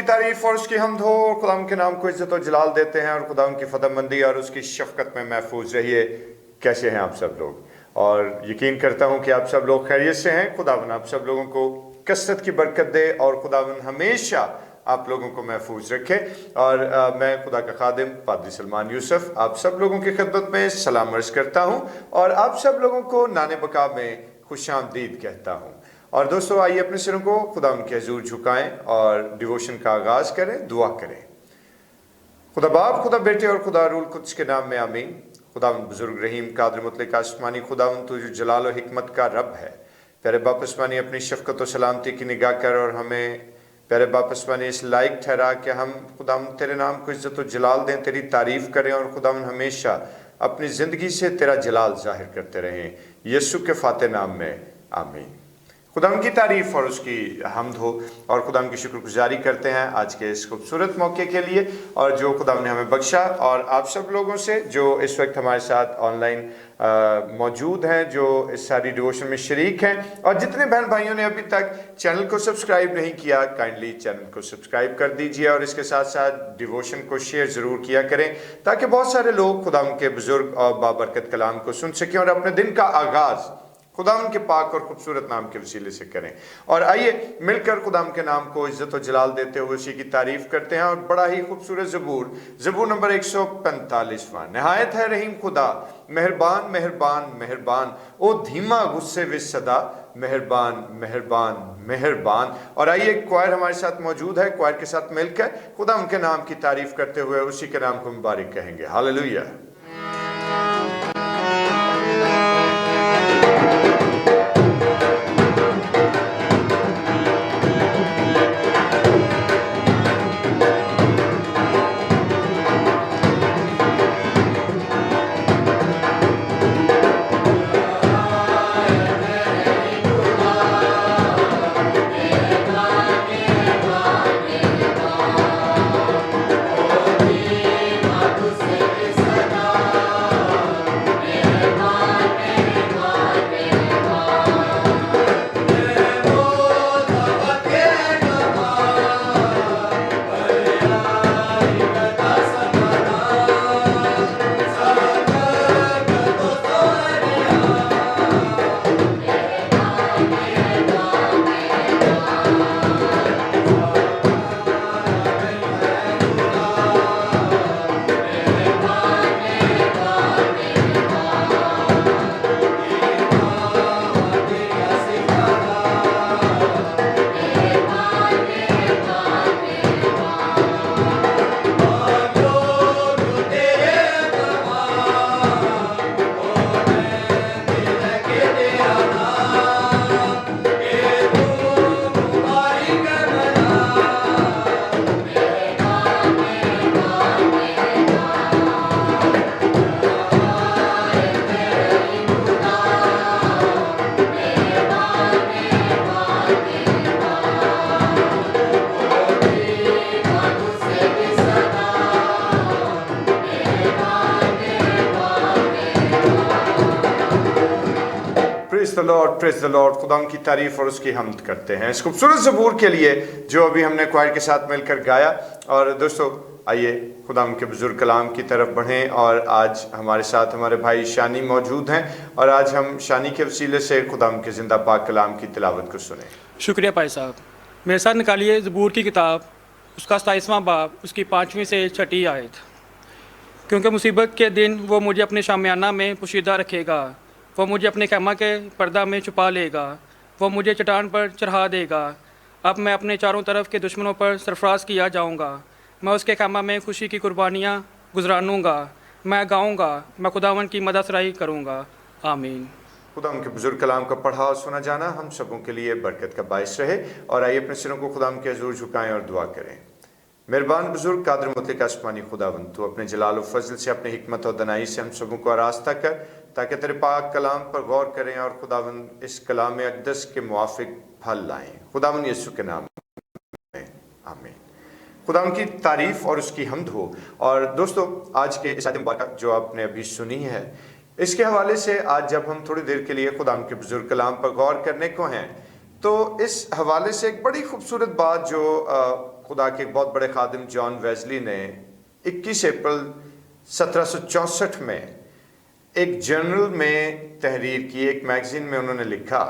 तारीफ और उसकी हमद हो और खुदाम के नाम को इज्जत और जलाल देते हैं और खुदाम की फतहमंदी और उसकी शफकत में महफूज रहिए। कैसे हैं आप सब लोग? और यकीन करता हूं कि आप सब लोग खैरियत से हैं। खुदावन आप सब लोगों को कसरत की बरकत दे और खुदावन हमेशा आप लोगों को महफूज रखे। और मैं खुदा का खादिम पादरी सलमान यूसुफ आप सब लोगों की खिदमत में सलाम अर्ज करता हूं और आप सब लोगों को नाने बका में खुशामदीद कहता हूं। और दोस्तों आइए अपने सिरों को खुदा के हजूर झुकाएं और डिवोशन का आगाज करें, दुआ करें। खुदा बाप, खुदा बेटे और खुदा रूल कुद्स के नाम में आमीन। खुदावन बुजुर्ग रहीम कादिर मुतलक आसमानी खुदावन तू जो जलाल और हिकमत का रब है, प्यारे बाप आसमानी अपनी शफकत और सलामती की निगाह कर और हमें प्यारे बाप आसमानी इस लायक ठहरा कि हम खुदावन तेरे नाम को इज्जत और जलाल दें, तेरी तारीफ करें और खुदावन हमेशा अपनी ज़िंदगी से तेरा जलाल जाहिर करते रहें। यीशु के फाते नाम में आमीन। खुदाम की तारीफ और उसकी हमद हो और खुदाम की शुक्रगुजारी करते हैं आज के इस खूबसूरत मौके के लिए और जो खुदाम ने हमें बख्शा, और आप सब लोगों से जो इस वक्त हमारे साथ ऑनलाइन मौजूद हैं, जो इस सारी डिवोशन में शरीक हैं, और जितने बहन भाइयों ने अभी तक चैनल को सब्सक्राइब नहीं किया, काइंडली चैनल को सब्सक्राइब कर दीजिए और इसके साथ साथ डिवोशन को शेयर ज़रूर किया करें ताकि बहुत सारे लोग खुदाम के बुजुर्ग और बाबरकत कलाम को सुन सकें और अपने दिन का आगाज़ खुदाम के पाक और खूबसूरत नाम के वसीले से करें। और आइए मिलकर खुदाम के नाम को इज्जत और जलाल देते हुए उसी की तारीफ करते हैं। और बड़ा ही खूबसूरत ज़बूर नंबर 145वां। नहायत है रहीम खुदा, मेहरबान मेहरबान मेहरबान, ओ धीमा गुस्से विच सदा, मेहरबान मेहरबान मेहरबान। और आइए क्वायर हमारे साथ मौजूद है, क्वायर के साथ मिलकर खुदाम के नाम की तारीफ करते हुए उसी के नाम को मुबारक कहेंगे। हालेलुया। Praise the Lord. खुदा की तारीफ और उसकी हमद करते हैं इस खूबसूरत ज़बूर के लिए जो अभी हमने क्वायर के साथ मिलकर गाया। और दोस्तों आइए खुदाम के बुजुर्ग कलाम की तरफ बढ़ें। और आज हमारे साथ हमारे भाई शानी मौजूद हैं और आज हम शानी के वसीले से खुदाम के ज़िंदा पाक कलाम की तिलावत को सुने। शुक्रिया भाई साहब। मेरे साथ निकालिए ज़बूर की किताब, उसका 27वां बाब, उसकी 5वीं से 6ठी आयत। क्योंकि मुसीबत के दिन वो मुझे अपने शामियाना में पोशीदा रखेगा, वो मुझे अपने खैमा के पर्दा में छुपा लेगा, वो मुझे चट्टान पर चढ़ा देगा। अब मैं अपने चारों तरफ के दुश्मनों पर सरफराज किया जाऊंगा। मैं उसके खैमा में खुशी की कुर्बानियाँ गुजरानूंगा। मैं गाऊंगा, मैं खुदावन की मददसराई करूंगा। आमीन। खुदाम के बुजुर्ग कलाम का पढ़ा और सुना जाना हम सबों के लिए बरकत का बायस रहे। और आइए अपने सिरों को खुदाम के हजूर झुकाएं और दुआ करें। मेहरबान बुजुर्ग कादिर मुतलक आसमानी खुदावन, तू अपने जलाल और फजल से अपनी हिकमत और दनाई से हम सबों को आरास्ता कर ताकि तेरे पाक कलाम पर गौर करें और खुदावन इस कलाम अक़दस के मुआफिक फल लाएं। खुदावन यीशु के नाम में आमीन। खुदावन की तारीफ और उसकी हमद हो। और दोस्तों आज के इस आयत मुबारक जो आपने अभी सुनी है, इसके हवाले से आज जब हम थोड़ी देर के लिए खुदावन के बुजुर्ग कलाम पर गौर करने को हैं, तो इस हवाले से एक बड़ी खूबसूरत बात जो खुदा के एक बहुत बड़े खादिम जॉन वेस्ली ने 21 अप्रैल 1764 में एक जर्नल में तहरीर की, एक मैगजीन में उन्होंने लिखा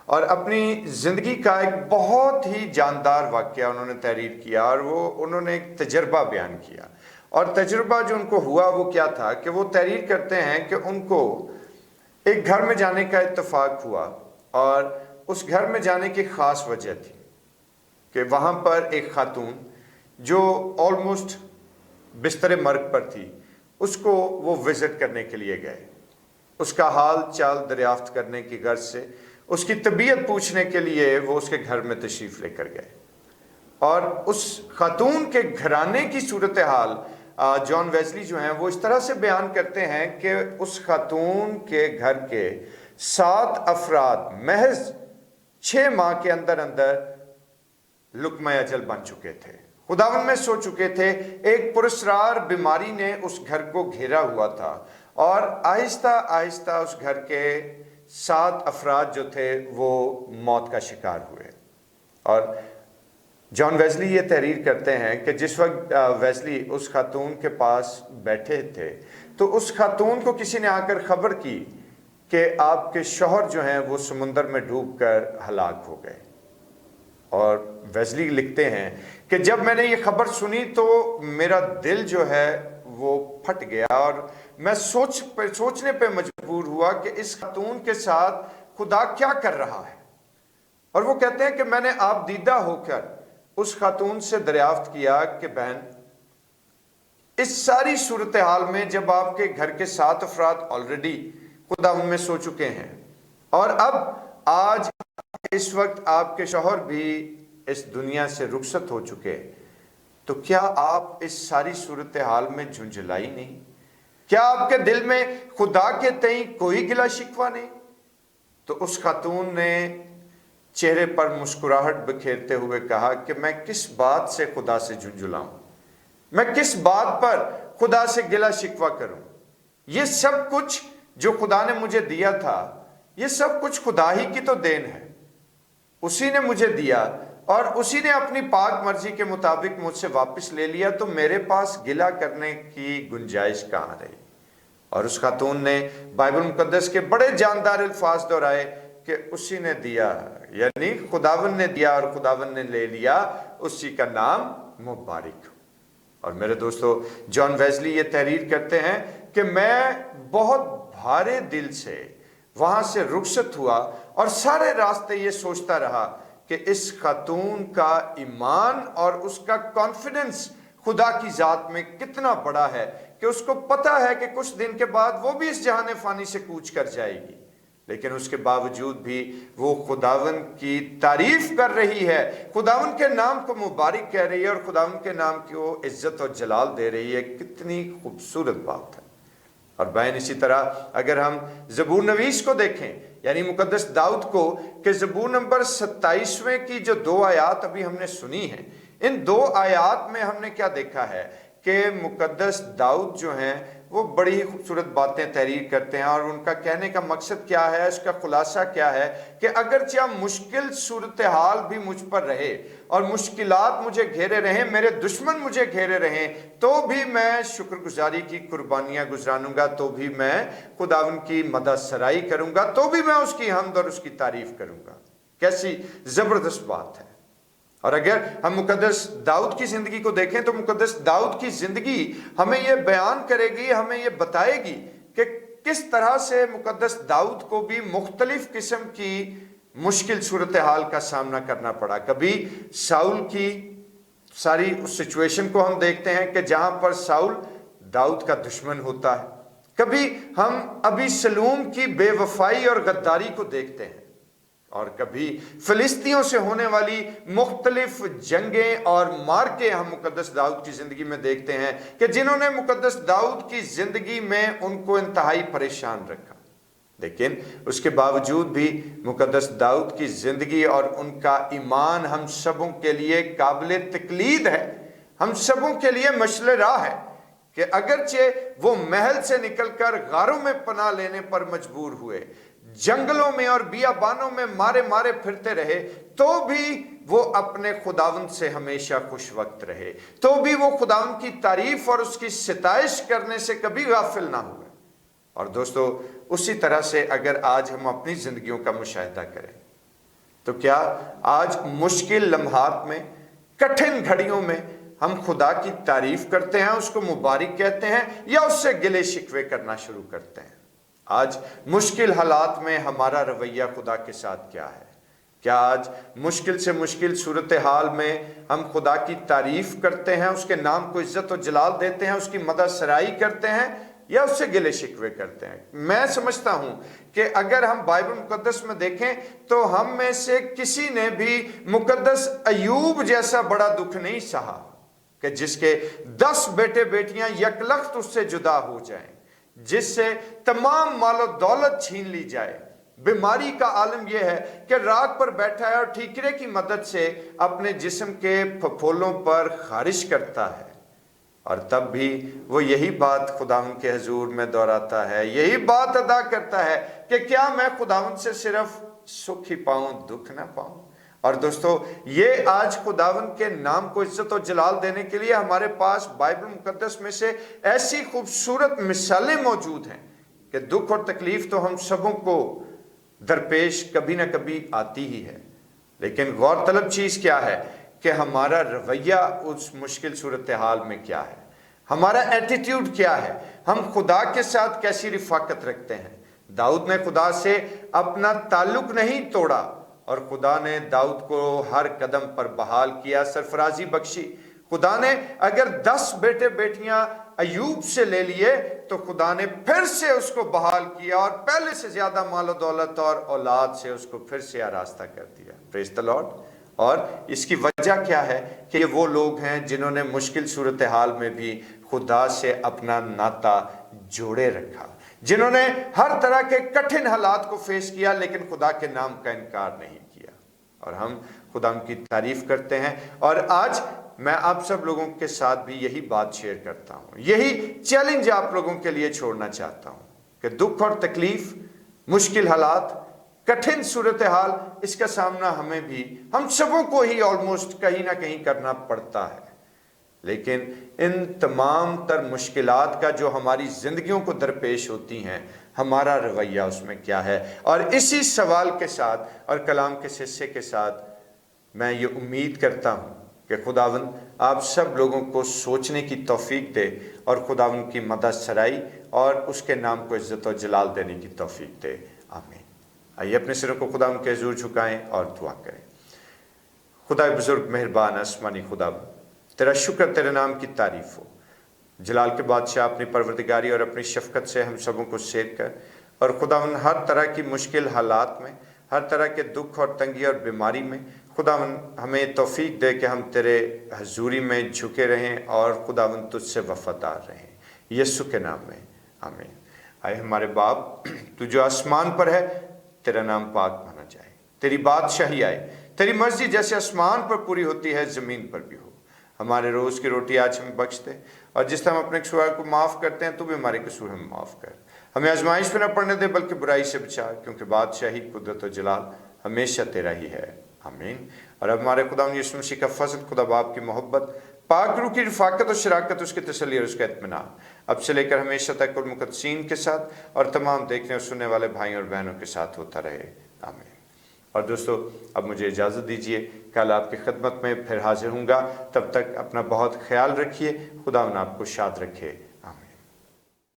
और अपनी ज़िंदगी का एक बहुत ही जानदार वाक़या उन्होंने तहरीर किया और वो उन्होंने एक तजर्बा बयान किया। और तजर्बा जो उनको हुआ वो क्या था कि वो तहरीर करते हैं कि उनको एक घर में जाने का इत्तेफाक हुआ और उस घर में जाने की ख़ास वजह थी कि वहाँ पर एक खातून जो ऑलमोस्ट बिस्तर मर्ग पर थी, उसको वो विज़िट करने के लिए गए, उसका हाल चाल दरियाफ्त करने की गर्ज से, उसकी तबीयत पूछने के लिए वो उसके घर में तशरीफ़ लेकर गए। और उस खातून के घराने की सूरत हाल जॉन वेस्ली जो हैं वो इस तरह से बयान करते हैं कि उस खातून के घर के 7 अफराद महज 6 माह के अंदर अंदर लुकमा अजल बन चुके थे, खुदावन में सो चुके थे। एक पुरस्रार बीमारी ने उस घर को घेरा हुआ था और आहिस्ता आहिस्ता उस घर के 7 अफराद जो थे वो मौत का शिकार हुए। और जॉन वेस्ली ये तहरीर करते हैं कि जिस वक्त वेस्ली उस खातून के पास बैठे थे तो उस खातून को किसी ने आकर ख़बर की कि आपके शौहर जो हैं वो समुंदर में डूबकर हलाक हो गए। और वेस्ली लिखते हैं कि जब मैंने ये खबर सुनी तो मेरा दिल जो है वो फट गया और मैं सोचने पे मजबूर हुआ कि इस खातून के साथ खुदा क्या कर रहा है। और वो कहते हैं कि मैंने आप दीदा होकर उस खातून से दरियाफ्त किया कि बहन, इस सारी सूरत हाल में जब आपके घर के 7 अफराद ऑलरेडी खुदा उनमें सो चुके हैं और अब आज इस वक्त आपके शौहर भी इस दुनिया से रुखसत हो चुके, तो क्या आप इस सारी सूरत हाल में झुंझलाई नहीं? क्या आपके दिल में खुदा के तई कोई गिला शिकवा नहीं? तो उस खातून ने चेहरे पर मुस्कुराहट बिखेरते हुए कहा कि मैं किस बात से खुदा से झुंझुलाऊं, मैं किस बात पर खुदा से गिला शिकवा करूं? ये सब कुछ जो खुदा ने मुझे दिया था, ये सब कुछ खुदा ही की तो देन है। उसी ने मुझे दिया और उसी ने अपनी पाक मर्जी के मुताबिक मुझसे वापस ले लिया, तो मेरे पास गिला करने की गुंजाइश कहाँ रही? और उस खातून ने बाइबल मुकद्दस के बड़े जानदार अल्फाज दोहराए कि उसी ने दिया, यानी खुदावन ने दिया और खुदावन ने ले लिया, उसी का नाम मुबारक हो। और मेरे दोस्तों, जॉन वेस्ली ये तहरीर करते हैं कि मैं बहुत भारे दिल से वहां से रुखसत हुआ और सारे रास्ते ये सोचता रहा कि इस खातून का ईमान और उसका कॉन्फिडेंस खुदा की जात में कितना बड़ा है कि उसको पता है कि कुछ दिन के बाद वो भी इस जहान फानी से कूच कर जाएगी, लेकिन उसके बावजूद भी वो खुदावन की तारीफ कर रही है, खुदावन के नाम को मुबारक कह रही है और खुदावन के नाम की वो इज्जत और जलाल दे रही है। कितनी खूबसूरत बात है। और बहन, इसी तरह अगर हम ज़बूर नवीस को देखें, यानी मुकद्दस दाऊद को, कि ज़बूर नंबर 27वें की जो 2 आयात अभी हमने सुनी है, इन 2 आयात में हमने क्या देखा है कि मुकद्दस दाऊद जो हैं वो बड़ी ही खूबसूरत बातें तहरीर करते हैं। और उनका कहने का मकसद क्या है, इसका खुलासा क्या है कि अगरचे मुश्किल सूरत हाल भी मुझ पर रहे और मुश्किलात मुझे घेरे रहें, मेरे दुश्मन मुझे घेरे रहें, तो भी मैं शुक्रगुजारी की कुर्बानियाँ गुजरानूंगा, तो भी मैं खुदावन की मदद सराई करूँगा, तो भी मैं उसकी हम्द और उसकी तारीफ करूँगा। कैसी ज़बरदस्त बात है। और अगर हम मुकद्दस दाऊद की ज़िंदगी को देखें तो मुकद्दस दाऊद की ज़िंदगी हमें यह बयान करेगी, हमें यह बताएगी कि किस तरह से मुकद्दस दाऊद को भी मुख्तलिफ किस्म की मुश्किल सूरत हाल का सामना करना पड़ा। कभी साउल की सारी उस सिचुएशन को हम देखते हैं कि जहां पर साउल दाऊद का दुश्मन होता है, कभी हम अबी सलूम की बेवफाई और गद्दारी को देखते हैं, और कभी फिलिस्तियों से होने वाली मुख्तलिफ जंगें और मार्के हम मुकद्दस दाऊद की ज़िंदगी में देखते हैं कि जिन्होंने मुकद्दस दाऊद की ज़िंदगी में उनको इंतहाई परेशान रखा। लेकिन उसके बावजूद भी मुकद्दस दाऊद की ज़िंदगी और उनका ईमान हम सबों के लिए काबिल तकलीद है, हम सबों के लिए मशले राह है कि अगरचे वो महल से निकलकर गारों में पनाह लेने पर मजबूर हुए, जंगलों में और बियाबानों में मारे मारे फिरते रहे, तो भी वो अपने खुदावंद से हमेशा खुश वक्त रहे, तो भी वो खुदावंद की तारीफ और उसकी सिताइश करने से कभी गाफिल ना हुए। और दोस्तों, उसी तरह से अगर आज हम अपनी जिंदगियों का मुशाहिदा करें, तो क्या आज मुश्किल लम्हात में, कठिन घड़ियों में हम खुदा की तारीफ करते हैं, उसको मुबारक कहते हैं, या उससे गिले शिकवे करना शुरू करते हैं? आज मुश्किल हालात में हमारा रवैया खुदा के साथ क्या है? क्या आज मुश्किल से मुश्किल सूरत हाल में हम खुदा की तारीफ करते हैं, उसके नाम को इज्जत और जलाल देते हैं, उसकी मदद सराई करते हैं, या उससे गिले शिकवे करते हैं? मैं समझता हूं कि अगर हम बाइबल मुकद्दस में देखें तो हम में से किसी ने भी मुकद्दस अयूब जैसा बड़ा दुख नहीं सहा कि जिसके 10 बेटे बेटियां यकलख्त उससे जुदा हो जाएं, जिससे तमाम मालो दौलत छीन ली जाए। बीमारी का आलम यह है कि राख पर बैठा है और ठीकरे की मदद से अपने जिस्म के फफोलों पर खारिश करता है, और तब भी वो यही बात खुदावंद के हजूर में दोहराता है, यही बात अदा करता है कि क्या मैं खुदावंद से सिर्फ सुख ही पाऊं, दुख ना पाऊं। और दोस्तों, ये आज खुदावंद के नाम को इज्जत और जलाल देने के लिए हमारे पास बाइबल मुकद्दस में से ऐसी खूबसूरत मिसालें मौजूद हैं कि दुख और तकलीफ तो हम सबों को दरपेश कभी ना कभी आती ही है, लेकिन गौरतलब चीज क्या है कि हमारा रवैया उस मुश्किल सूरत हाल में क्या है, हमारा एटीट्यूड क्या है, हम खुदा के साथ कैसी रिफाकत रखते हैं। दाऊद ने खुदा से अपना ताल्लुक नहीं तोड़ा, और खुदा ने दाऊद को हर कदम पर बहाल किया, सरफराजी बख्शी। खुदा ने अगर 10 बेटे बेटियां अयूब से ले लिए तो खुदा ने फिर से उसको बहाल किया, और पहले से ज्यादा मालो दौलत और औलाद से उसको फिर से आरास्ता कर दिया। Praise the Lord. और इसकी वजह क्या है कि ये वो लोग हैं जिन्होंने मुश्किल सूरत हाल में भी खुदा से अपना नाता जोड़े रखा, जिन्होंने हर तरह के कठिन हालात को फेस किया, लेकिन खुदा के नाम का इनकार नहीं किया। और हम खुदा की तारीफ करते हैं। और आज मैं आप सब लोगों के साथ भी यही बात शेयर करता हूं, यही चैलेंज आप लोगों के लिए छोड़ना चाहता हूं कि दुख और तकलीफ, मुश्किल हालात, कठिन सूरत हाल, इसका सामना हमें भी, हम सबों को ही ऑलमोस्ट कहीं ना कहीं करना पड़ता है। लेकिन इन तमाम तर मुश्किलात का जो हमारी जिंदगियों को दरपेश होती हैं, हमारा रवैया उसमें क्या है? और इसी सवाल के साथ और कलाम के हिस्से के साथ मैं ये उम्मीद करता हूँ कि खुदावंद आप सब लोगों को सोचने की तौफीक दे, और खुदावंद की मदद सराई और उसके नाम को इज्जत और जलाल देने की तौफीक दे। आमीन। आइए अपने सिरों को खुदावंद के हुजूर झुकाएं और दुआ करें। खुदा बुजुर्ग, मेहरबान आसमानी खुदावंद, तेरा शुक्र, तेरे नाम की तारीफ हो। जलाल के बादशाह, अपनी परवरदिगारी और अपनी शफकत से हम सबों को सेव कर, और खुदावंद हर तरह की मुश्किल हालात में, हर तरह के दुख और तंगी और बीमारी में खुदावंद हमें तौफीक दे कि हम तेरे हजूरी में झुके रहें और खुदावंद तुझसे वफादार रहें, यीशु के नाम में आमीन। आए हमारे बाप, तू जो आसमान पर है, तेरा नाम पाक माना जाए, तेरी बादशाही आए, तेरी मर्जी जैसे आसमान पर पूरी होती है ज़मीन पर भी हो। हमारे रोज़ की रोटी आज हमें बख्श दे, और जिस तरह हम अपने कसूर को माफ़ करते हैं, तू भी हमारे कसूर हमें माफ़ कर। हमें आजमाइश में न पड़ने दे, बल्कि बुराई से बचा, क्योंकि बादशाही, कुदरत और जलाल हमेशा तेरा ही है। आमीन। और अब हमारे खुदा यीशु मसीह का फजल, खुदा बाप की मोहब्बत, पाक रूह की रफ़ाकत और शराकत, उसकी तसल्ली और उसका इत्मीनान अब से लेकर हमेशा तक और मुक़द्दसीन के साथ और तमाम देखने और सुनने वाले भाई और बहनों के साथ होता रहे। आमीन। और दोस्तों, अब मुझे इजाज़त दीजिए, कल आपकी खिदमत में फिर हाजिर हूँगा। तब तक अपना बहुत ख्याल रखिए। खुदा आपको शाद रखे।